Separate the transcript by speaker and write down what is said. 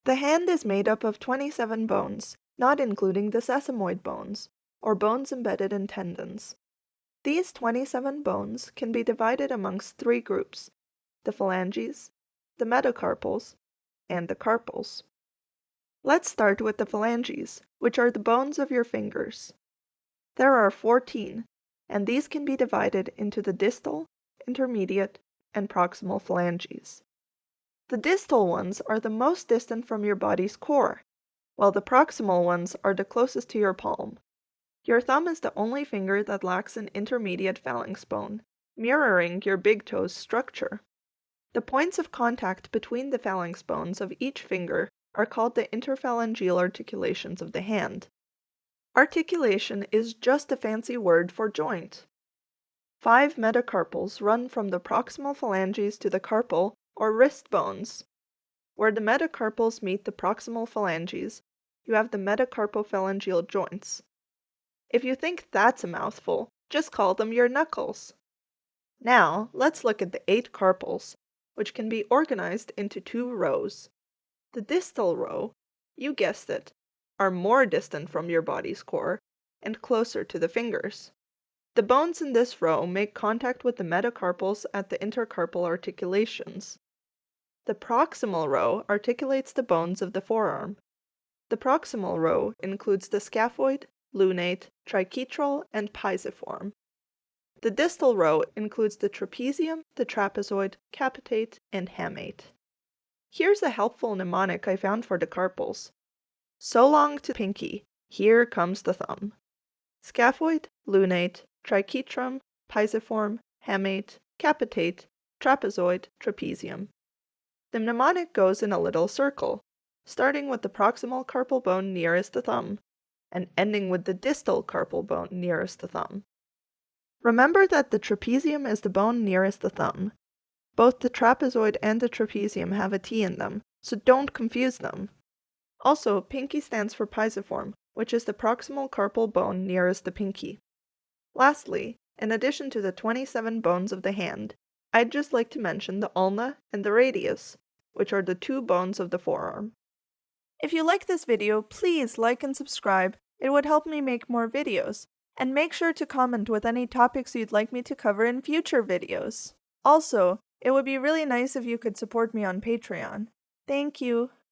Speaker 1: The hand is made up of 27 bones, not including the sesamoid bones, or bones embedded in tendons. These 27 bones can be divided amongst three groups: the phalanges, the metacarpals, and the carpals. Let's start with the phalanges, which are the bones of your fingers. There are 14, and these can be divided into the distal, intermediate, and proximal phalanges. The distal ones are the most distant from your body's core, while the proximal ones are the closest to your palm. Your thumb is the only finger that lacks an intermediate phalanx bone, mirroring your big toe's structure. The points of contact between the phalanx bones of each finger are called the interphalangeal articulations of the hand. Articulation is just a fancy word for joint. 5 metacarpals run from the proximal phalanges to the carpal or wrist bones. Where the metacarpals meet the proximal phalanges, you have the metacarpophalangeal joints. If you think that's a mouthful, just call them your knuckles. Now, let's look at the 8 carpals, which can be organized into 2 rows. The distal row, you guessed it, are more distant from your body's core and closer to the fingers. The bones in this row make contact with the metacarpals at the intercarpal articulations. The proximal row articulates the bones of the forearm. The proximal row includes the scaphoid, lunate, triquetral, and pisiform. The distal row includes the trapezium, the trapezoid, capitate, and hamate. Here's a helpful mnemonic I found for the carpals. So long to pinky, here comes the thumb. Scaphoid, lunate, triquetrum, pisiform, hamate, capitate, trapezoid, trapezium. The mnemonic goes in a little circle, starting with the proximal carpal bone nearest the thumb, and ending with the distal carpal bone nearest the thumb. Remember that the trapezium is the bone nearest the thumb. Both the trapezoid and the trapezium have a T in them, so don't confuse them. Also, pinky stands for pisiform, which is the proximal carpal bone nearest the pinky. Lastly, in addition to the 27 bones of the hand, I'd just like to mention the ulna and the radius, which are the 2 bones of the forearm. If you like this video, please like and subscribe. It would help me make more videos. And make sure to comment with any topics you'd like me to cover in future videos. Also, it would be really nice if you could support me on Patreon. Thank you.